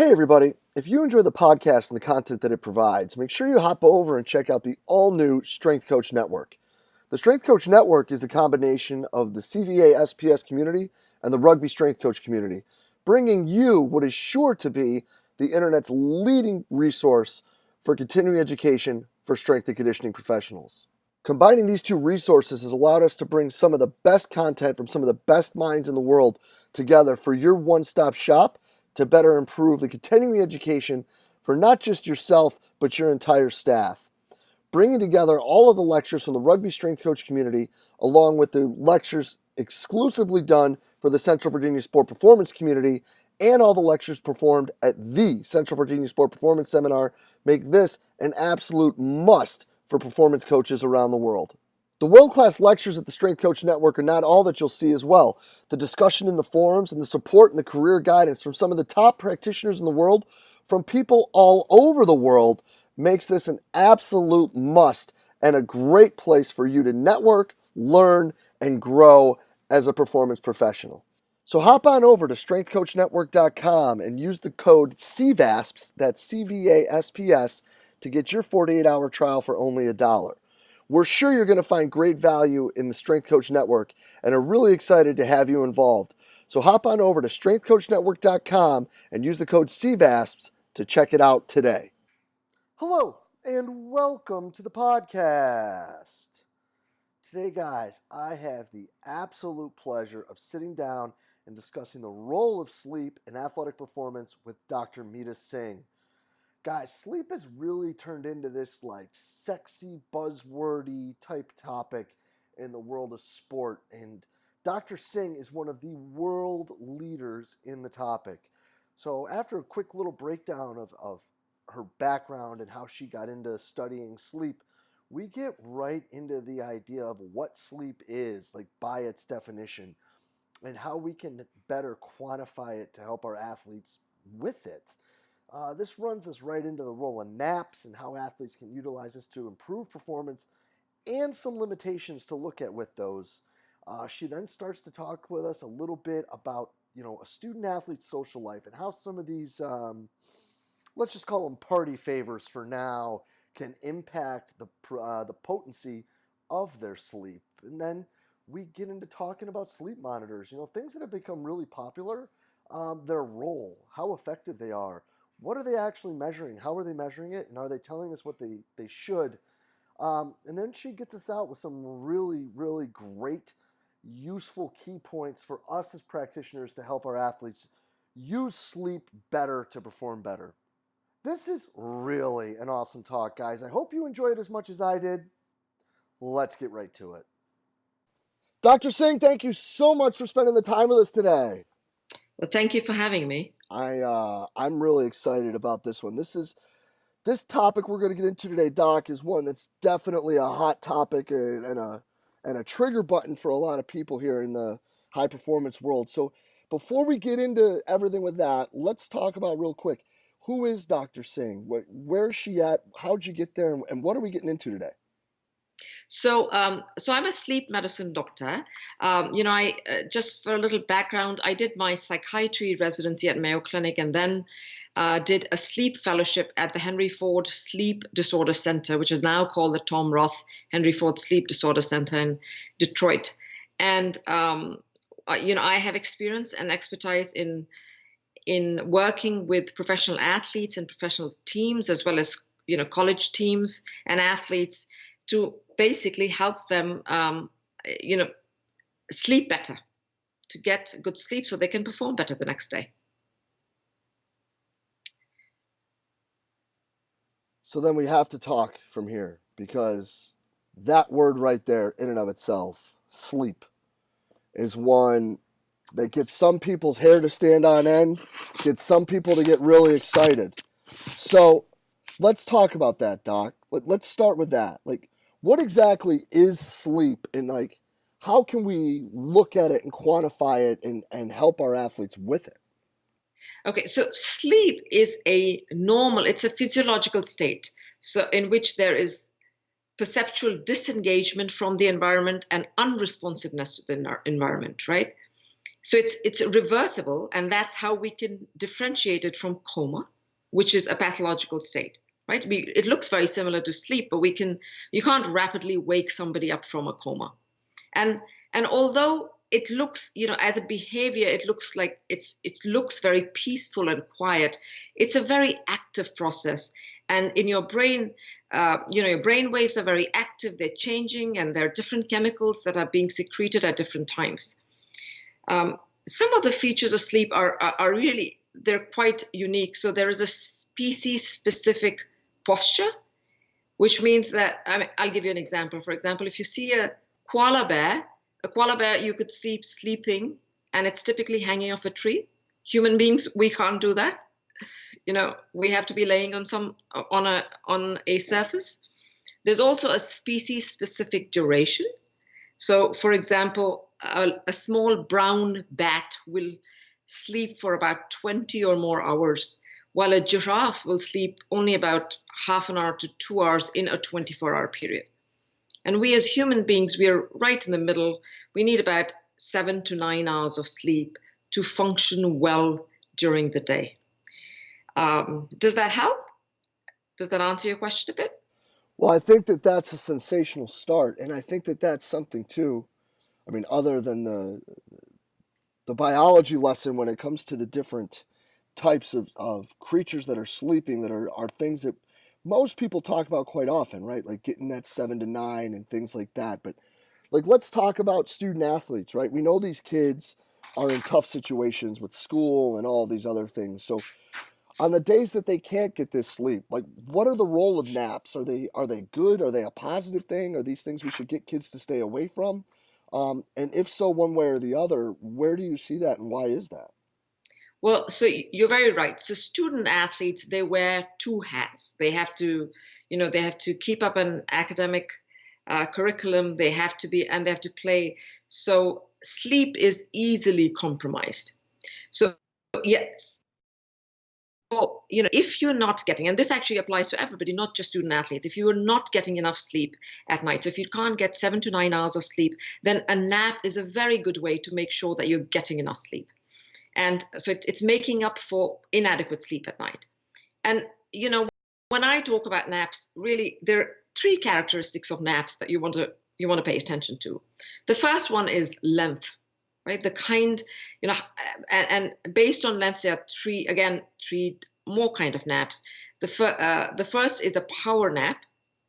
Hey everybody, if you enjoy the podcast and the content that it provides, make sure you hop over and check out the all-new Strength Coach Network. The Strength Coach Network is the combination of the CVA SPS community and the Rugby Strength Coach community, bringing you what is sure to be the internet's leading resource for continuing education for strength and conditioning professionals. Combining these two resources has allowed us to bring some of the best content from some of the best minds in the world together for your one-stop shop to better improve the continuing education for not just yourself, but your entire staff. Bringing together all of the lectures from the Rugby Strength Coach community, along with the lectures exclusively done for the Central Virginia Sport Performance community, and all the lectures performed at the Central Virginia Sport Performance Seminar, make this an absolute must for performance coaches around the world. The world-class lectures at the Strength Coach Network are not all that you'll see as well. The discussion in the forums and the support and the career guidance from some of the top practitioners in the world, from people all over the world, makes this an absolute must and a great place for you to network, learn, and grow as a performance professional. So hop on over to strengthcoachnetwork.com and use the code CVASPS, that's CVASPS, to get your 48-hour trial for only $1. We're sure you're going to find great value in the Strength Coach Network and are really excited to have you involved. So hop on over to strengthcoachnetwork.com and use the code CVASPS to check it out today. Hello, and welcome to the podcast. Today, guys, I have the absolute pleasure of sitting down and discussing the role of sleep in athletic performance with Dr. Meeta Singh. Guys, sleep has really turned into this like sexy, buzzwordy type topic in the world of sport. And Dr. Singh is one of the world leaders in the topic. So after a quick little breakdown of her background and how she got into studying sleep, we get right into the idea of what sleep is, like by its definition, and how we can better quantify it to help our athletes with it. This runs us right into the role of naps and how athletes can utilize this to improve performance and some limitations to look at with those. She then starts to talk with us a little bit about, a student athlete's social life and how some of these, let's just call them party favors for now, can impact the potency of their sleep. And then we get into talking about sleep monitors, things that have become really popular, their role, how effective they are. What are they actually measuring? How are they measuring it? And are they telling us what they should? And then she gets us out with some really, really great, useful key points for us as practitioners to help our athletes use sleep better to perform better. This is really an awesome talk, guys. I hope you enjoyed it as much as I did. Let's get right to it. Dr. Singh, thank you so much for spending the time with us today. Well, thank you for having me. I'm really excited about this one. This topic we're going to get into today, Doc, is one that's definitely a hot topic and a trigger button for a lot of people here in the high performance world. So before we get into everything with that, let's talk about real quick, who is Dr. Singh? Where's she at? How'd you get there? And what are we getting into today? So I'm a sleep medicine doctor. I just for a little background, I did my psychiatry residency at Mayo Clinic and then did a sleep fellowship at the Henry Ford Sleep Disorder Center, which is now called the Tom Roth Henry Ford Sleep Disorder Center in Detroit. And I have experience and expertise in working with professional athletes and professional teams, as well as college teams and athletes, to basically help them, sleep better, to get good sleep so they can perform better the next day. So then we have to talk from here, because that word right there in and of itself, sleep, is one that gets some people's hair to stand on end, gets some people to get really excited. So let's talk about that, Doc. Let's start with that. Like, what exactly is sleep, and like, how can we look at it and quantify it and help our athletes with it? Okay, so sleep is it's a physiological state, so in which there is perceptual disengagement from the environment and unresponsiveness to the environment, right? So it's reversible, and that's how we can differentiate it from coma, which is a pathological state, right? It looks very similar to sleep, but you can't rapidly wake somebody up from a coma. And although it looks, as a behavior, it looks like it looks very peaceful and quiet, it's a very active process. And in your brain, your brain waves are very active, they're changing, and there are different chemicals that are being secreted at different times. Some of the features of sleep are really, they're quite unique. So there is a species-specific posture, which means that, I'll give you an example. For example, if you see a koala bear you could see sleeping, and it's typically hanging off a tree. Human beings, we can't do that. We have to be laying on a surface. There's also a species-specific duration. So, for example, a small brown bat will sleep for about 20 or more hours, while a giraffe will sleep only about half an hour to 2 hours in a 24-hour period. And we as human beings, we are right in the middle. We need about 7 to 9 hours of sleep to function well during the day. Does that help? Does that answer your question a bit? Well, I think that that's a sensational start, and I think that that's something too. I mean, other than the biology lesson when it comes to the different types of creatures that are sleeping, that are things that most people talk about quite often, right? Like getting that 7 to 9 and things like that. But like, let's talk about student athletes, right? We know these kids are in tough situations with school and all these other things. So on the days that they can't get this sleep, like, what are the role of naps? Are they good? Are they a positive thing? Are these things we should get kids to stay away from? And if so, one way or the other, where do you see that, and why is that? Well, so you're very right. So student athletes, they wear two hats. They have to, they have to keep up an academic curriculum. They have to play. So sleep is easily compromised. So yeah, if you're not getting, and this actually applies to everybody, not just student athletes, if you are not getting enough sleep at night, so if you can't get 7 to 9 hours of sleep, then a nap is a very good way to make sure that you're getting enough sleep. And so it's making up for inadequate sleep at night. And, when I talk about naps, really, there are three characteristics of naps that you want to pay attention to. The first one is length, right? The kind, and based on length, there are three more kind of naps. The first is a power nap,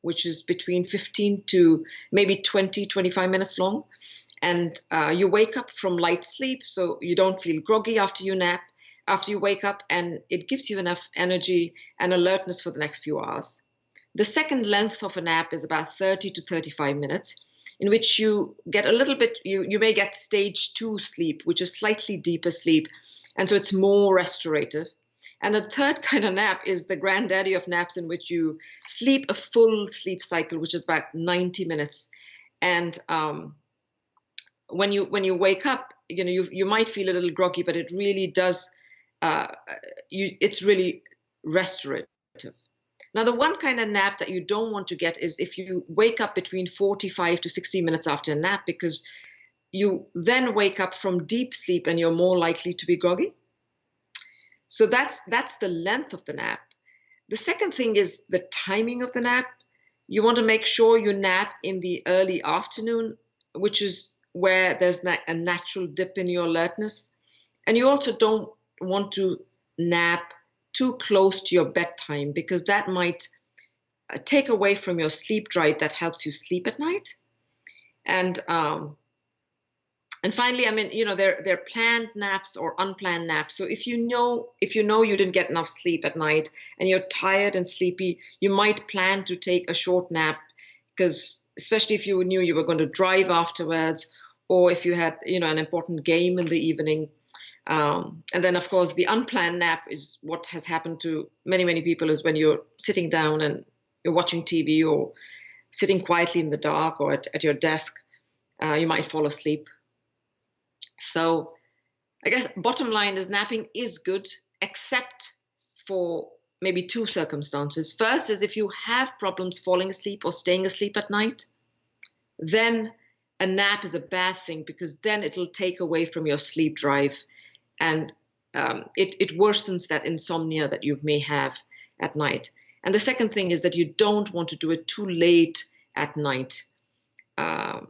which is between 15 to maybe 20, 25 minutes long. And you wake up from light sleep, so you don't feel groggy after you wake up, and it gives you enough energy and alertness for the next few hours. The second length of a nap is about 30 to 35 minutes, in which you get a little bit, you may get stage 2 sleep, which is slightly deeper sleep, and so it's more restorative. And the third kind of nap is the granddaddy of naps, in which you sleep a full sleep cycle, which is about 90 minutes. And when you wake up, you might feel a little groggy, but it really does. It's really restorative. Now, the one kind of nap that you don't want to get is if you wake up between 45 to 60 minutes after a nap, because you then wake up from deep sleep and you're more likely to be groggy. So that's the length of the nap. The second thing is the timing of the nap. You want to make sure you nap in the early afternoon, which is where there's a natural dip in your alertness. And you also don't want to nap too close to your bedtime, because that might take away from your sleep drive that helps you sleep at night. And finally, there are planned naps or unplanned naps. So if you know you didn't get enough sleep at night and you're tired and sleepy, you might plan to take a short nap, because especially if you knew you were going to drive afterwards, or if you had an important game in the evening. And then, of course, the unplanned nap is what has happened to many people, is when you're sitting down and you're watching TV or sitting quietly in the dark or at your desk, you might fall asleep. So I guess bottom line is napping is good, except for maybe two circumstances. First is if you have problems falling asleep or staying asleep at night, then a nap is a bad thing because then it'll take away from your sleep drive, and it worsens that insomnia that you may have at night. And the second thing is that you don't want to do it too late at night. So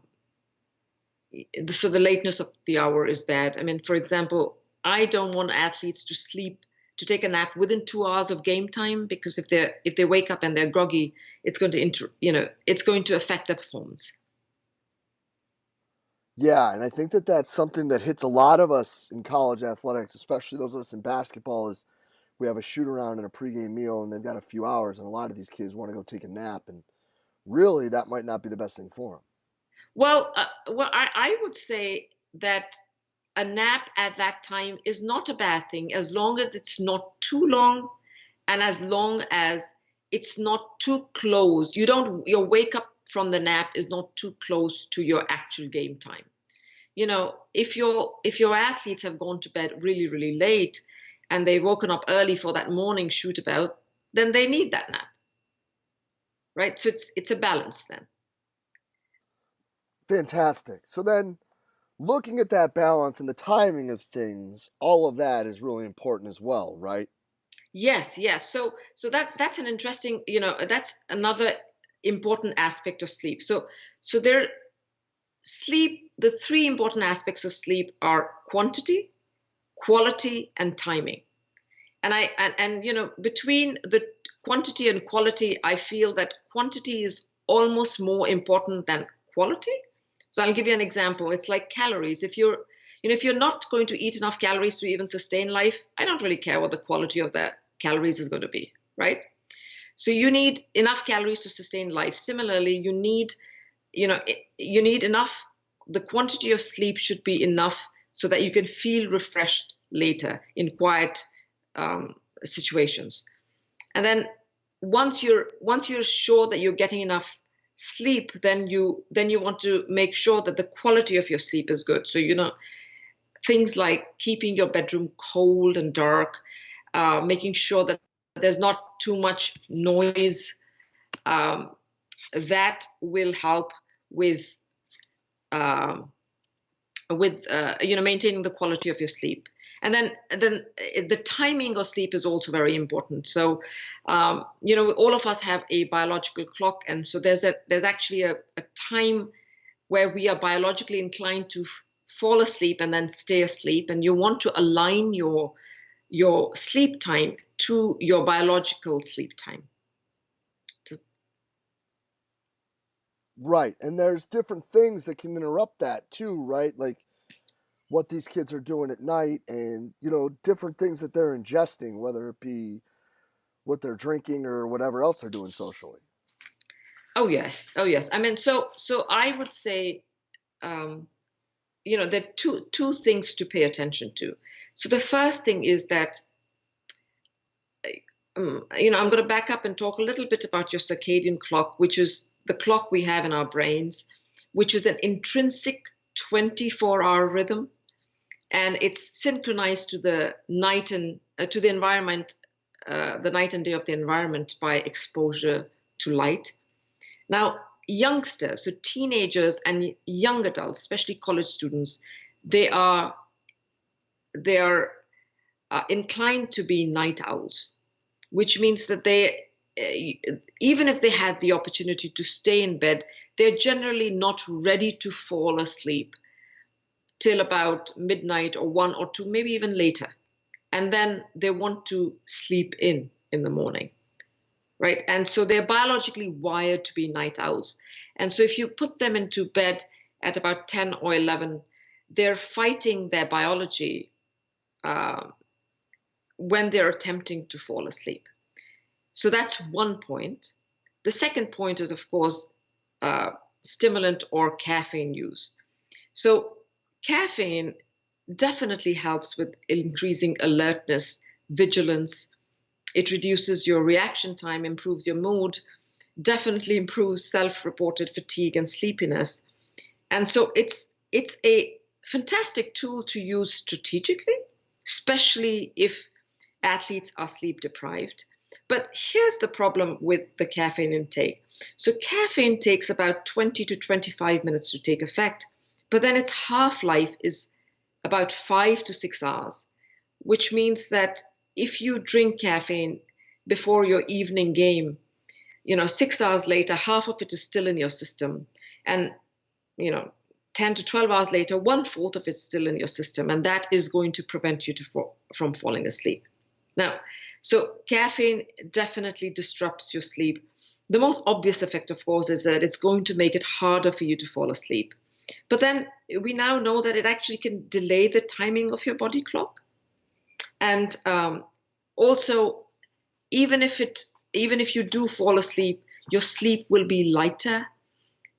the lateness of the hour is bad. I mean, for example, I don't want athletes to take a nap within 2 hours of game time, because if they wake up and they're groggy, it's going to it's going to affect their performance. Yeah, and I think that that's something that hits a lot of us in college athletics, especially those of us in basketball, is we have a shoot around and a pregame meal and they've got a few hours, and a lot of these kids want to go take a nap, and really that might not be the best thing for them. Well, I would say that a nap at that time is not a bad thing, as long as it's not too long and as long as it's not too close. Your wake up from the nap is not too close to your actual game time. If your athletes have gone to bed really, really late and they've woken up early for that morning shoot about, then they need that nap. Right? So it's a balance then. Fantastic. So then, looking at that balance and the timing of things, all of that is really important as well, right? Yes, yes. So that's an interesting, that's another important aspect of sleep. So the three important aspects of sleep are quantity, quality, and timing. And between the quantity and quality, I feel that quantity is almost more important than quality. So I'll give you an example. It's like calories. If you're not going to eat enough calories to even sustain life, I don't really care what the quality of the calories is going to be, right? So you need enough calories to sustain life. Similarly, you need enough. The quantity of sleep should be enough so that you can feel refreshed later in quiet situations. And then once you're sure that you're getting enough sleep, then you want to make sure that the quality of your sleep is good. So things like keeping your bedroom cold and dark, making sure that there's not too much noise, that will help with maintaining the quality of your sleep. And then the timing of sleep is also very important. So, all of us have a biological clock, and so there's actually a time where we are biologically inclined to fall asleep and then stay asleep, and you want to align your sleep time to your biological sleep time. Right, and there's different things that can interrupt that too, right? Like what these kids are doing at night, and different things that they're ingesting, whether it be what they're drinking or whatever else they're doing socially. Oh yes. I mean, so I would say, there are two things to pay attention to. So the first thing is that, I'm going to back up and talk a little bit about your circadian clock, which is the clock we have in our brains, which is an intrinsic 24-hour rhythm, and it's synchronized to the night and to the environment, the night and day of the environment by exposure to light. Now, youngsters, so teenagers and young adults, especially college students, they are inclined to be night owls, which means that they, even if they had the opportunity to stay in bed, they're generally not ready to fall asleep till about midnight or 1 or 2, maybe even later. And then they want to sleep in the morning, right? And so they're biologically wired to be night owls. And so if you put them into bed at about 10 or 11, they're fighting their biology when they're attempting to fall asleep. So that's one point. The second point is, of course, stimulant or caffeine use. So caffeine definitely helps with increasing alertness, vigilance. It reduces your reaction time, improves your mood, definitely improves self-reported fatigue and sleepiness. And so it's a fantastic tool to use strategically, especially if athletes are sleep deprived. But here's the problem with the caffeine intake. So caffeine takes about 20 to 25 minutes to take effect, but then its half-life is about 5 to 6 hours, which means that if you drink caffeine before your evening game, 6 hours later, half of it is still in your system. And, you know, 10 to 12 hours later, one-fourth of it's still in your system. And that is going to prevent you from falling asleep. Now, so caffeine definitely disrupts your sleep. The most obvious effect, of course, is that it's going to make it harder for you to fall asleep. But then we now know that it actually can delay the timing of your body clock. And also, even if you do fall asleep, your sleep will be lighter.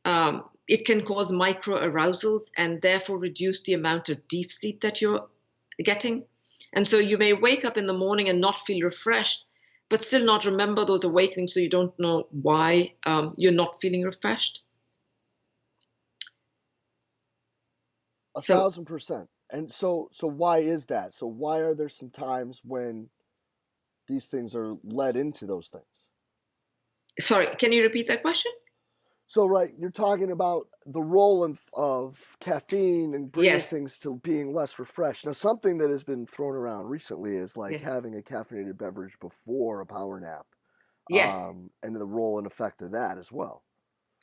It can cause micro arousals and therefore reduce the amount of deep sleep that you're getting. And so you may wake up in the morning and not feel refreshed, but still not remember those awakenings, so you don't know why you're not feeling refreshed. 1,000%. And so why is that? So why are there some times when these things are led into those things? Sorry, can you repeat that question? So, right, you're talking about the role of caffeine and bringing Yes. things to being less refreshed. Now, something that has been thrown around recently is like Yeah. having a caffeinated beverage before a power nap, Yes. and the role and effect of that as well.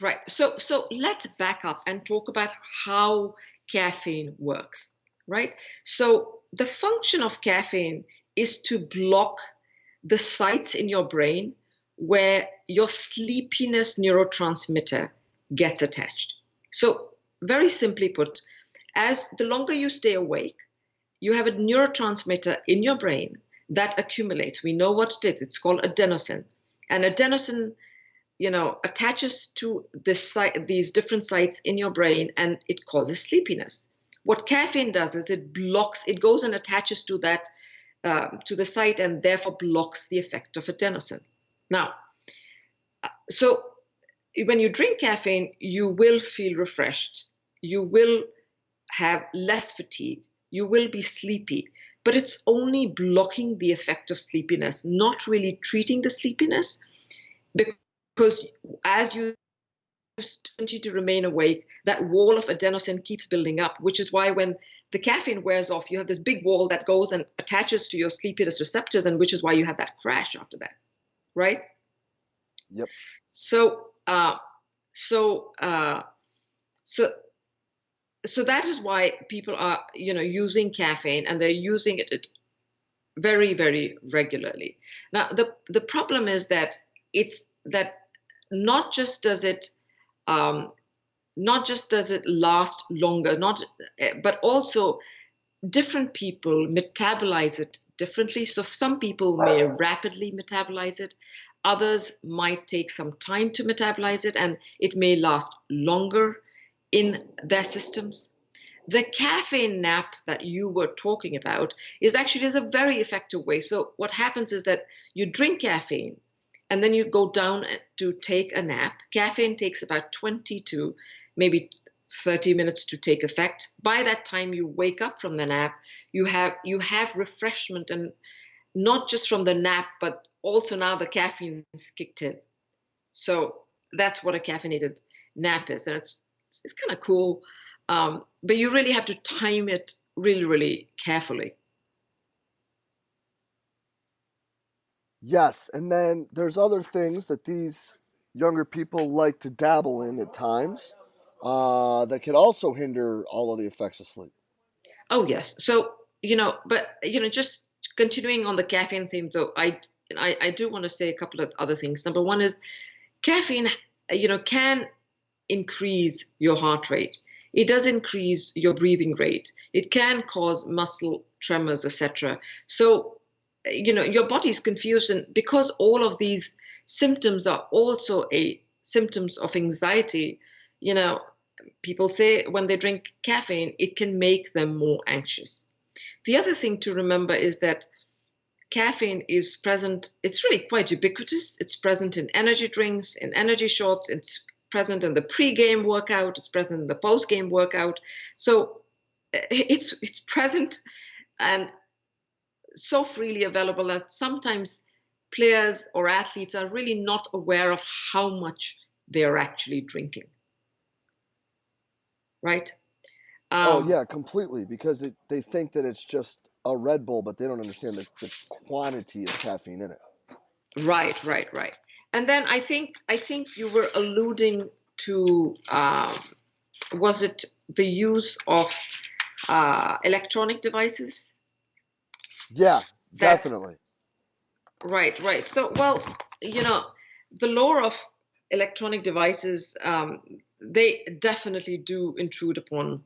Right. So let's back up and talk about how caffeine works, right? So the function of caffeine is to block the sites in your brain where your sleepiness neurotransmitter gets attached. So very simply put, as the longer you stay awake, you have a neurotransmitter in your brain that accumulates. We know what it is. It's called adenosine. And adenosine attaches to these different sites in your brain, and it causes sleepiness. What caffeine does is it goes and attaches to that, to the site, and therefore blocks the effect of adenosine. Now, so when you drink caffeine, you will feel refreshed. You will have less fatigue. You will be sleepy, but it's only blocking the effect of sleepiness, not really treating the sleepiness. Because as you continue to remain awake, that wall of adenosine keeps building up, which is why when the caffeine wears off, you have this big wall that goes and attaches to your sleepiness receptors, and which is why you have that crash after that, right? Yep. So that is why people are, using caffeine, and they're using it very, very regularly. Now, the problem is that not just does it last longer, but also different people metabolize it differently. So some people may rapidly metabolize it. Others might take some time to metabolize it, and it may last longer in their systems. The caffeine nap that you were talking about is a very effective way. So what happens is that you drink caffeine and then you go down to take a nap. Caffeine takes about 20 to maybe 30 minutes to take effect. By that time you wake up from the nap, you have refreshment, and not just from the nap, but also now the caffeine is kicked in. So that's what a caffeinated nap is, and it's kind of cool. But you really have to time it really, really carefully. Yes, and then there's other things that these younger people like to dabble in at times that can also hinder all of the effects of sleep. Oh yes. So just continuing on the caffeine theme, though, I do want to say a couple of other things. Number one is caffeine, can increase your heart rate. It does increase your breathing rate. It can cause muscle tremors, etc. So, your body is confused, and because all of these symptoms are also symptoms of anxiety, people say when they drink caffeine, it can make them more anxious. The other thing to remember is that caffeine is present, it's really quite ubiquitous. It's present in energy drinks, in energy shots, it's present in the pre-game workout, it's present in the post-game workout. So it's present and so freely available that sometimes players or athletes are really not aware of how much they're actually drinking, right? Oh Um, yeah, completely. Because they think that it's just a Red Bull, but they don't understand the quantity of caffeine in it. right. And then I think you were alluding to was it the use of electronic devices? Yeah, That's definitely. right. So, well, you know, the lore of electronic devices, they definitely do intrude upon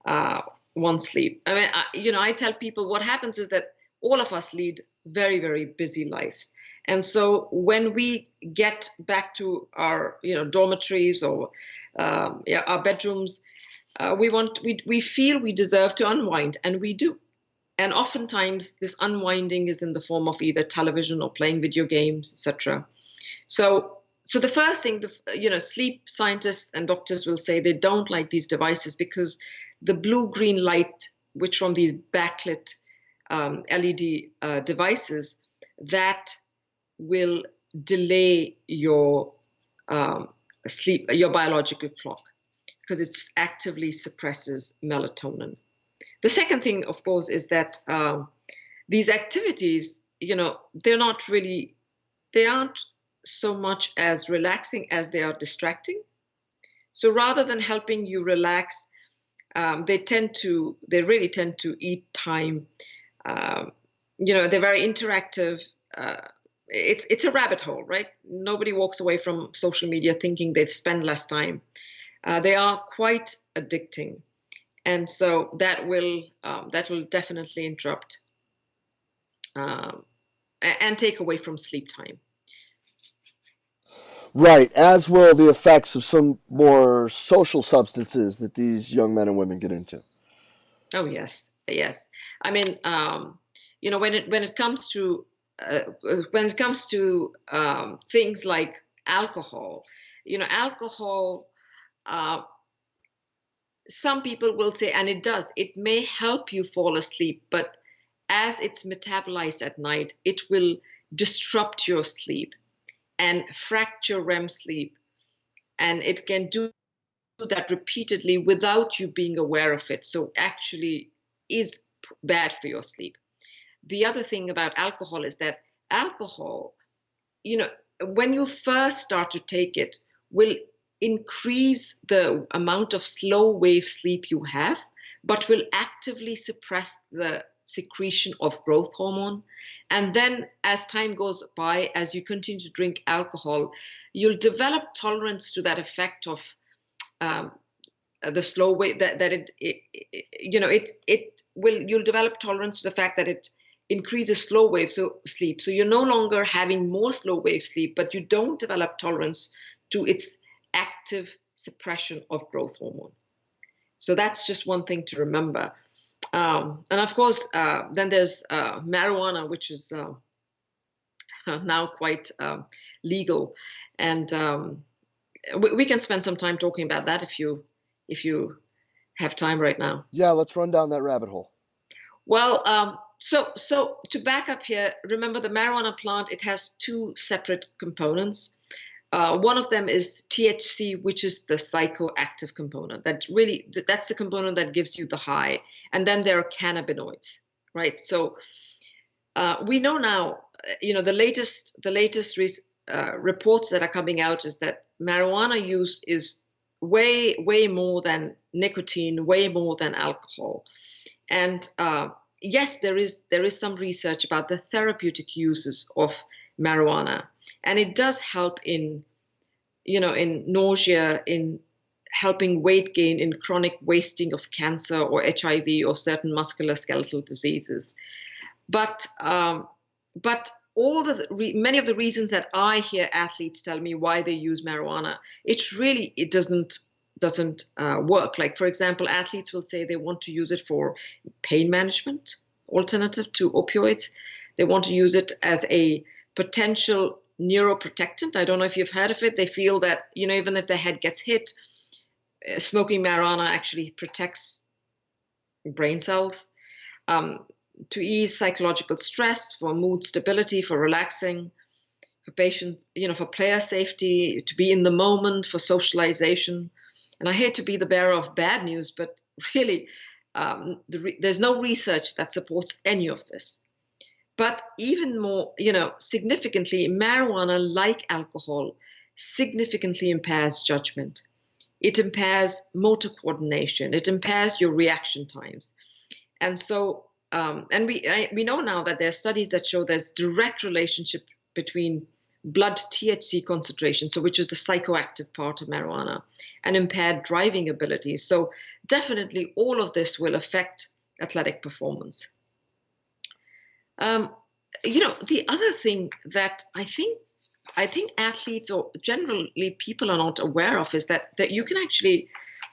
uh, one's sleep. I mean, I tell people what happens is that all of us lead very, very busy lives. And so when we get back to our, dormitories or yeah, our bedrooms, we feel we deserve to unwind, and we do. And oftentimes, this unwinding is in the form of either television or playing video games, etc. So the first thing, sleep scientists and doctors will say they don't like these devices because the blue-green light, which from these backlit LED devices, that will delay your sleep, your biological clock, because it actively suppresses melatonin. The second thing, of course, is that these activities, they aren't so much as relaxing as they are distracting. So rather than helping you relax, they really tend to eat time. Um, they're very interactive. It's a rabbit hole, right? Nobody walks away from social media thinking they've spent less time. They are quite addicting, and so that will definitely interrupt um, and take away from sleep time. Right, as will the effects of some more social substances that these young men and women get into. Oh yes. I mean, when it comes to things like alcohol, alcohol. Uh, some people will say, and it may help you fall asleep, but as it's metabolized at night, it will disrupt your sleep and fracture REM sleep, and it can do that repeatedly without you being aware of it. So actually is bad for your sleep. The other thing about alcohol is that alcohol, you know, when you first start to take it, will increase the amount of slow wave sleep you have, but will actively suppress the secretion of growth hormone. And then as time goes by, as you continue to drink alcohol, you'll develop tolerance to that effect of um, the slow wave, that it will you'll develop tolerance to the fact that it increases slow wave sleep. So you're no longer having more slow wave sleep, but you don't develop tolerance to its active suppression of growth hormone. So that's just one thing to remember. And of course, then there's marijuana, which is now quite legal, and we can spend some time talking about that if you have time right now. Yeah, let's run down that rabbit hole. Well, so to back up here, remember the marijuana plant, it has two separate components. One of them is THC, which is the psychoactive component. That's the component that gives you the high. And then there are cannabinoids, right? So we know now, the latest reports that are coming out is that marijuana use is way more than nicotine, way more than alcohol. And yes, there is some research about the therapeutic uses of marijuana, and it does help in nausea, in helping weight gain, in chronic wasting of cancer or HIV or certain musculoskeletal diseases. But many of the reasons that I hear athletes tell me why they use marijuana, it doesn't work. Like, for example, athletes will say they want to use it for pain management, alternative to opioids. They want to use it as a potential neuroprotectant. I don't know if you've heard of it. They feel that, even if their head gets hit, smoking marijuana actually protects brain cells. Um, to ease psychological stress, for mood stability, for relaxing. for patients, for player safety, to be in the moment, for socialization. And I hate to be the bearer of bad news, but really, there's no research that supports any of this. But even more, significantly, marijuana, like alcohol, significantly impairs judgment. It impairs motor coordination. It impairs your reaction times. And so, and we know now that there are studies that show there's direct relationship between blood THC concentration, so which is the psychoactive part of marijuana, and impaired driving abilities. So definitely all of this will affect athletic performance. The other thing that I think athletes or generally people are not aware of is that you can actually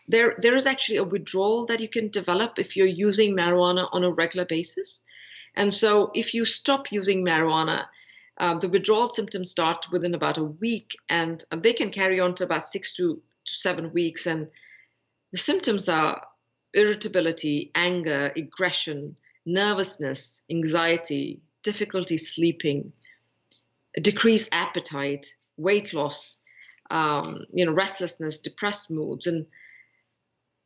there is actually a withdrawal that you can develop if you're using marijuana on a regular basis. And so if you stop using marijuana, the withdrawal symptoms start within about a week, and they can carry on to about 6 to 7 weeks. And the symptoms are irritability, anger, aggression, nervousness, anxiety, difficulty sleeping, decreased appetite, weight loss, restlessness, depressed moods. And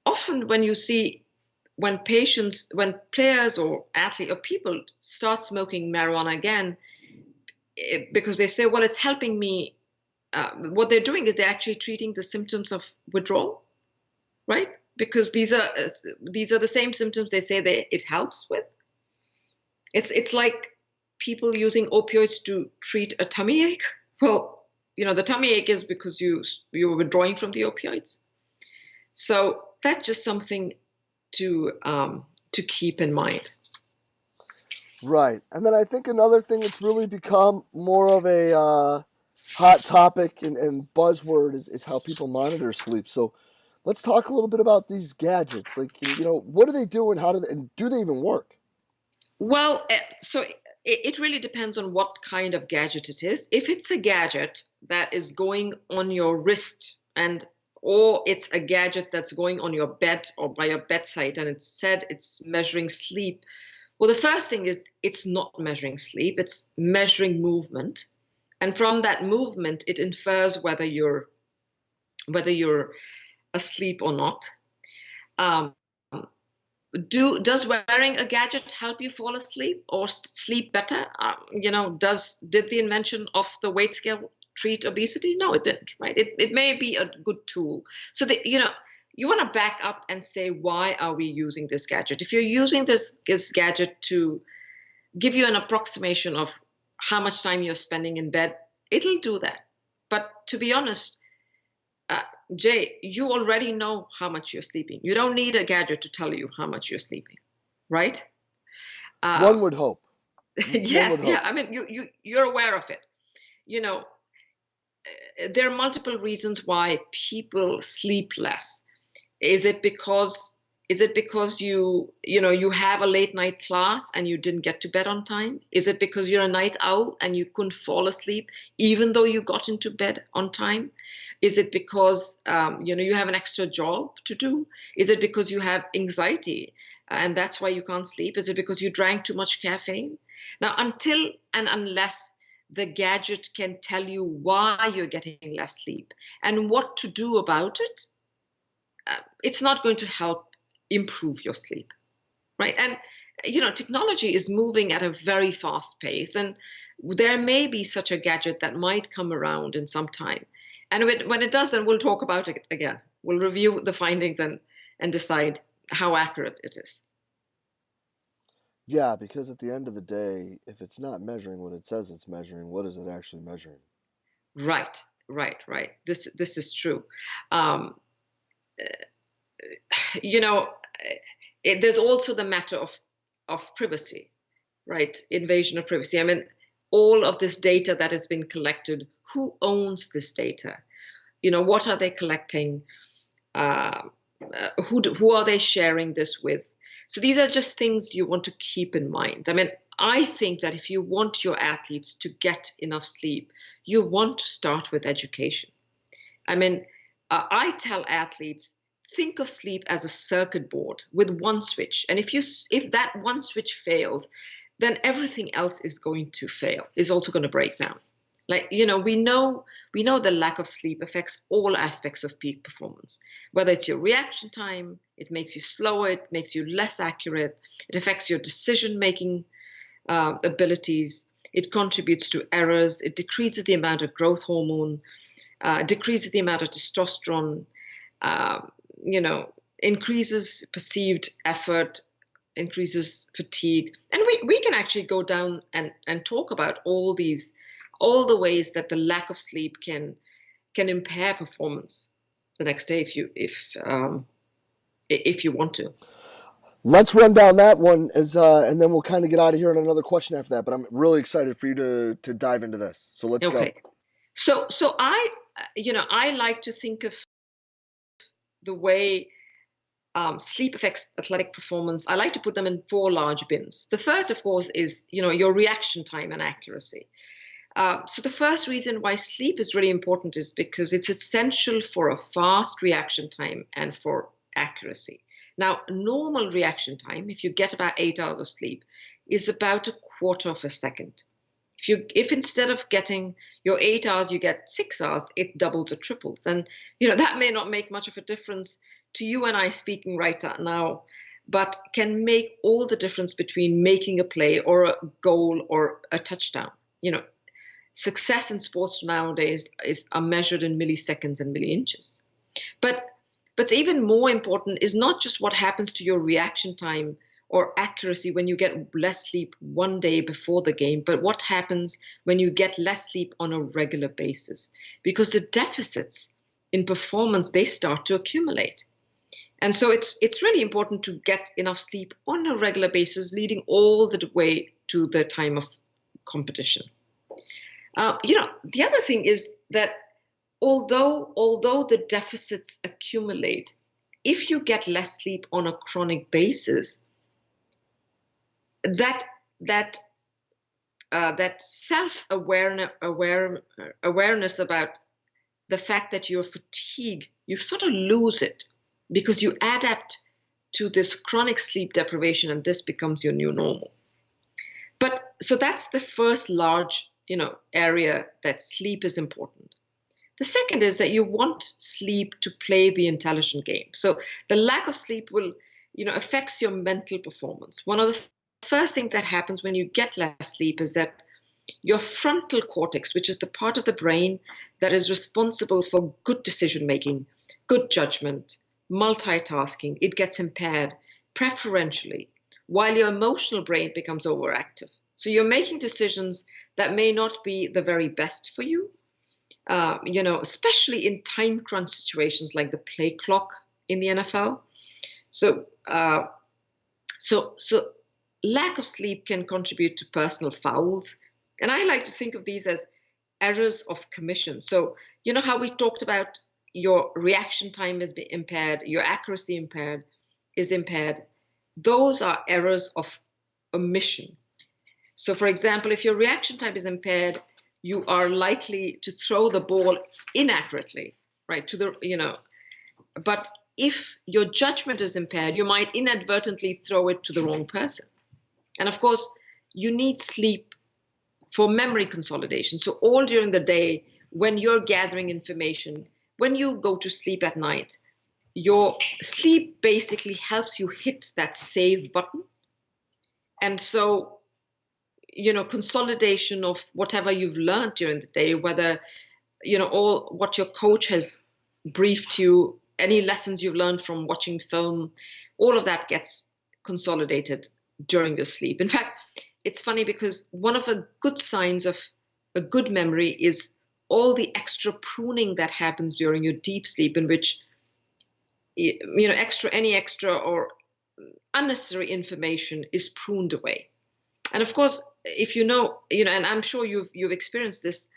often when players or athletes or people start smoking marijuana again, because they say, well, it's helping me, what they're doing is they're actually treating the symptoms of withdrawal, right? Because these are the same symptoms they say it helps with. It's like people using opioids to treat a tummy ache. Well, the tummy ache is because you're withdrawing from the opioids. So that's just something to keep in mind. Right. And then I think another thing that's really become more of a hot topic and buzzword is how people monitor sleep. So let's talk a little bit about these gadgets. Like, what do they do and and do they even work? Well, so it really depends on what kind of gadget it is. If it's a gadget that is going on your wrist or it's a gadget that's going on your bed or by your bedside and it's said it's measuring sleep, well, the first thing is it's not measuring sleep, it's measuring movement. And from that movement, it infers whether you're asleep or not. Does wearing a gadget help you fall asleep or sleep better? Did the invention of the weight scale treat obesity? No, it didn't, right? It may be a good tool. So you want to back up and say, why are we using this gadget? If you're using this gadget to give you an approximation of how much time you're spending in bed, it'll do that. But to be honest, Jay, you already know how much you're sleeping. You don't need a gadget to tell you how much you're sleeping, right? One would hope. Yes, yeah. I mean, you're aware of it. There are multiple reasons why people sleep less. Is it because you have a late night class and you didn't get to bed on time? Is it because you're a night owl and you couldn't fall asleep even though you got into bed on time? Is it because you have an extra job to do? Is it because you have anxiety and that's why you can't sleep? Is it because you drank too much caffeine? Now, until and unless the gadget can tell you why you're getting less sleep and what to do about it, it's not going to help improve your sleep, right? And technology is moving at a very fast pace, and there may be such a gadget that might come around in some time. And when it does, then we'll talk about it again. We'll review the findings and decide how accurate it is. Yeah, because at the end of the day, if it's not measuring what it says it's measuring, what is it actually measuring? Right. This is true. There's also the matter of privacy, right? Invasion of privacy. I mean, all of this data that has been collected, who owns this data? What are they collecting? Who are they sharing this with? So these are just things you want to keep in mind. I mean, I think that if you want your athletes to get enough sleep, you want to start with education. I mean, I tell athletes, think of sleep as a circuit board with one switch. And if that one switch fails, then everything else is going to fail, is also going to break down. Like, we know the lack of sleep affects all aspects of peak performance, whether it's your reaction time, it makes you slower, it makes you less accurate, it affects your decision-making abilities, it contributes to errors, it decreases the amount of growth hormone, decreases the amount of testosterone, uh, you know, increases perceived effort, increases fatigue. And we can actually go down and talk about all the ways that the lack of sleep can impair performance the next day if you want to. Let's run down that one and then we'll kind of get out of here on another question after that. But I'm really excited for you to dive into this. So let's go. Okay. So I like to think of the way sleep affects athletic performance. I like to put them in four large bins. The first, of course, is your reaction time and accuracy. So the first reason why sleep is really important is because it's essential for a fast reaction time and for accuracy. Now, normal reaction time, if you get about 8 hours of sleep, is about a quarter of a second. If instead of getting your 8 hours, you get 6 hours, it doubles or triples. And that may not make much of a difference to you and I speaking right now, but can make all the difference between making a play or a goal or a touchdown. Success in sports nowadays are measured in milliseconds and milli-inches. But even more important is not just what happens to your reaction time or accuracy when you get less sleep one day before the game, but what happens when you get less sleep on a regular basis. Because the deficits in performance, they start to accumulate. And so it's really important to get enough sleep on a regular basis, leading all the way to the time of competition. The other thing is that although the deficits accumulate, if you get less sleep on a chronic basis, that awareness about the fact that you're fatigued, you sort of lose it because you adapt to this chronic sleep deprivation, and this becomes your new normal. But so that's the first large area that sleep is important. The second is that you want sleep to play the intelligent game. So the lack of sleep will, affects your mental performance. One of the first things that happens when you get less sleep is that your frontal cortex, which is the part of the brain that is responsible for good decision making, good judgment, multitasking, it gets impaired preferentially, while your emotional brain becomes overactive. So you're making decisions that may not be the very best for you, especially in time crunch situations like the play clock in the NFL. So lack of sleep can contribute to personal fouls. And I like to think of these as errors of commission. So how we talked about your reaction time is impaired, your accuracy is impaired. Those are errors of omission. So, for example, if your reaction time is impaired, you are likely to throw the ball inaccurately, right? But if your judgment is impaired, you might inadvertently throw it to the wrong person. And of course, you need sleep for memory consolidation. So all during the day, when you're gathering information, when you go to sleep at night, your sleep basically helps you hit that save button. And so consolidation of whatever you've learned during the day, whether, all what your coach has briefed you, any lessons you've learned from watching film, all of that gets consolidated during your sleep. In fact, it's funny because one of the good signs of a good memory is all the extra pruning that happens during your deep sleep, in which, any extra or unnecessary information is pruned away. And of course, if and I'm sure you've experienced this,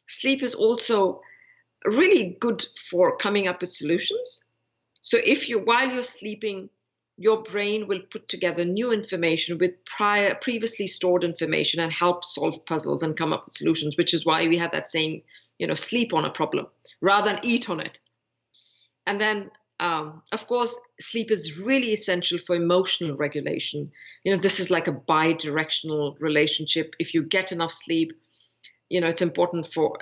sleep is also really good for coming up with solutions. So while you're sleeping, your brain will put together new information with previously stored information and help solve puzzles and come up with solutions, which is why we have that saying, sleep on a problem rather than eat on it. And then, of course, sleep is really essential for emotional regulation. This is like a bi-directional relationship. If you get enough sleep, it's important for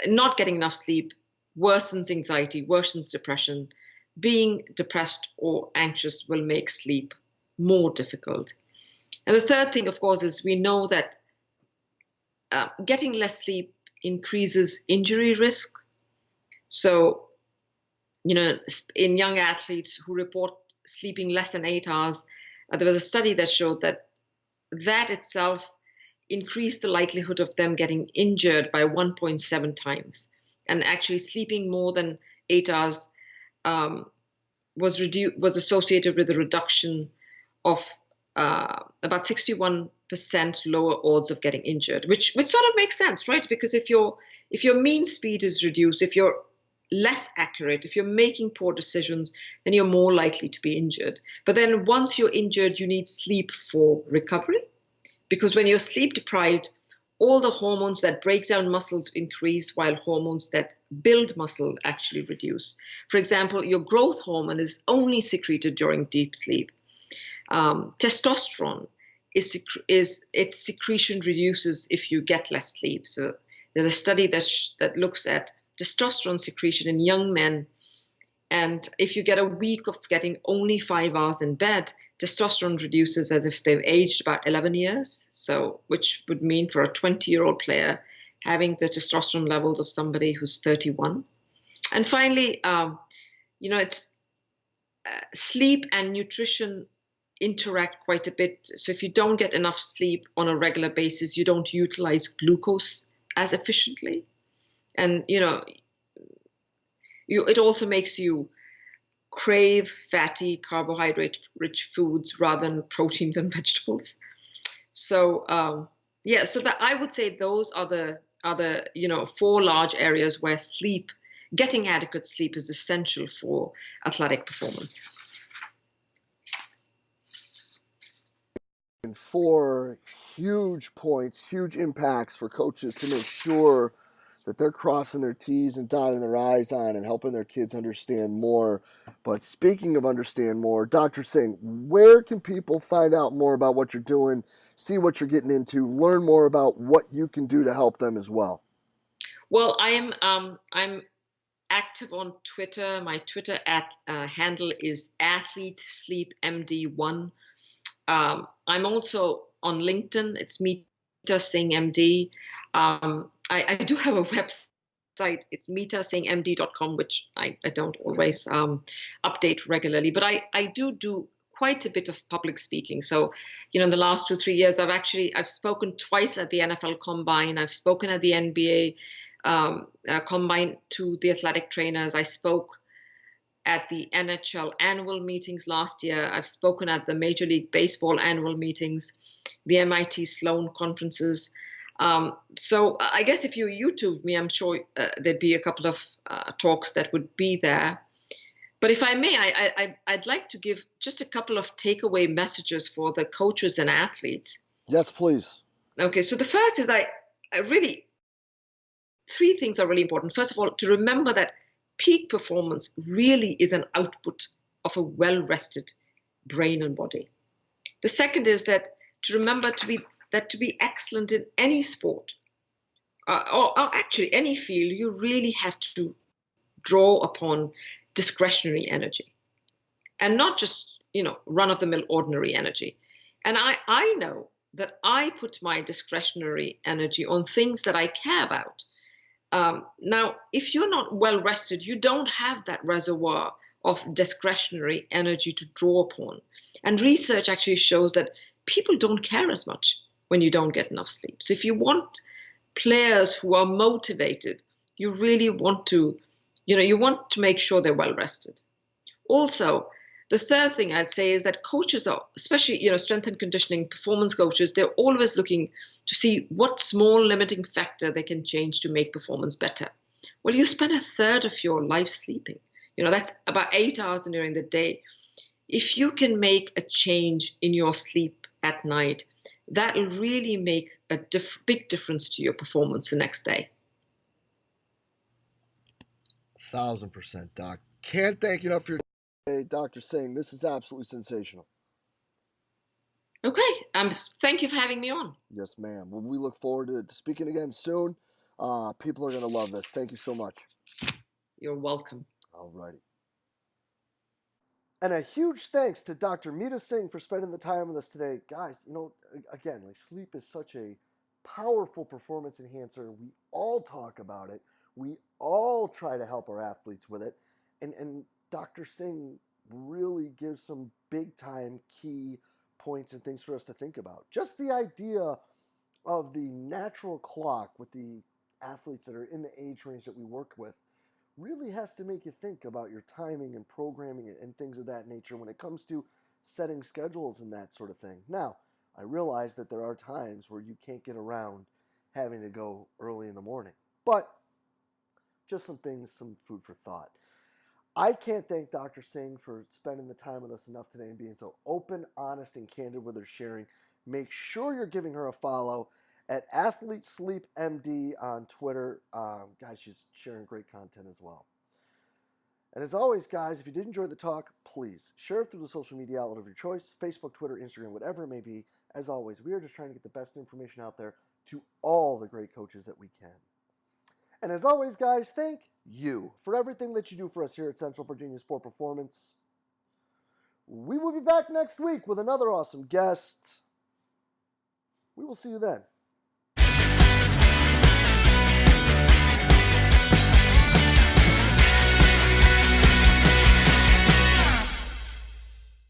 not getting enough sleep worsens anxiety, worsens depression. Being depressed or anxious will make sleep more difficult. And the third thing, of course, is we know that getting less sleep increases injury risk. So, in young athletes who report sleeping less than 8 hours, there was a study that showed that itself increased the likelihood of them getting injured by 1.7 times. And actually, sleeping more than 8 hours was associated with a reduction of about 61% lower odds of getting injured, which sort of makes sense, right? Because if your mean speed is reduced, if you're less accurate, if you're making poor decisions, then you're more likely to be injured. But then once you're injured, you need sleep for recovery, because when you're sleep deprived, all the hormones that break down muscles increase while hormones that build muscle actually reduce. For example, your growth hormone is only secreted during deep sleep. Testosterone its secretion reduces if you get less sleep. So there's a study that looks at testosterone secretion in young men, and if you get a week of getting only 5 hours in bed, testosterone reduces as if they've aged about 11 years. So, which would mean for a 20-year-old player having the testosterone levels of somebody who's 31. And finally, it's sleep and nutrition interact quite a bit. So if you don't get enough sleep on a regular basis, you don't utilize glucose as efficiently. And, it also makes you crave fatty, carbohydrate-rich foods rather than proteins and vegetables. So, so that I would say those are the four large areas where getting adequate sleep is essential for athletic performance. And four huge points, huge impacts for coaches to make sure that they're crossing their T's and dotting their I's on and helping their kids understand more. But speaking of understand more, Dr. Singh, where can people find out more about what you're doing, see what you're getting into, learn more about what you can do to help them as well? Well, I'm active on Twitter. My Twitter handle is AthleteSleepMD1. I'm also on LinkedIn. It's Meeta Singh MD. I do have a website. It's meetasinghmd.com, which I don't always update regularly, but I do quite a bit of public speaking. So, in the last 2-3 years, I've spoken twice at the NFL Combine. I've spoken at the NBA Combine to the athletic trainers. I spoke at the NHL annual meetings last year. I've spoken at the Major League Baseball annual meetings, the MIT Sloan conferences. So I guess if you YouTube me, I'm sure there'd be a couple of talks that would be there. But if I may, I'd like to give just a couple of takeaway messages for the coaches and athletes. Yes, please. Okay, so the first is I really, three things are really important. First of all, to remember that peak performance really is an output of a well-rested brain and body. The second is that to remember to be excellent in any sport, or actually any field, you really have to draw upon discretionary energy, and not just run-of-the-mill ordinary energy. And I know that I put my discretionary energy on things that I care about. Now, if you're not well rested, you don't have that reservoir of discretionary energy to draw upon. And research actually shows that people don't care as much when you don't get enough sleep. So if you want players who are motivated, you really want to, you want to make sure they're well rested. Also, the third thing I'd say is that coaches are, especially, strength and conditioning performance coaches, they're always looking to see what small limiting factor they can change to make performance better. Well, you spend a third of your life sleeping. That's about 8 hours during the day. If you can make a change in your sleep at night, that'll really make a big difference to your performance the next day. 1,000%, Doc. Can't thank you enough for your time, Dr. Singh. This is absolutely sensational. Okay. Thank you for having me on. Yes, ma'am. Well, we look forward to speaking again soon. People are going to love this. Thank you so much. You're welcome. All righty. And a huge thanks to Dr. Meeta Singh for spending the time with us today. Guys, again, like sleep is such a powerful performance enhancer. We all talk about it. We all try to help our athletes with it. And Dr. Singh really gives some big time key points and things for us to think about. Just the idea of the natural clock with the athletes that are in the age range that we work with really has to make you think about your timing and programming and things of that nature when it comes to setting schedules and that sort of thing. Now, I realize that there are times where you can't get around having to go early in the morning, but just some things, some food for thought. I can't thank Dr. Singh for spending the time with us enough today and being so open, honest, and candid with her sharing. Make sure you're giving her a follow at Athlete Sleep MD on Twitter. Guys, she's sharing great content as well. And as always, guys, if you did enjoy the talk, please share it through the social media outlet of your choice, Facebook, Twitter, Instagram, whatever it may be. As always, we are just trying to get the best information out there to all the great coaches that we can. And as always, guys, thank you for everything that you do for us here at Central Virginia Sport Performance. We will be back next week with another awesome guest. We will see you then.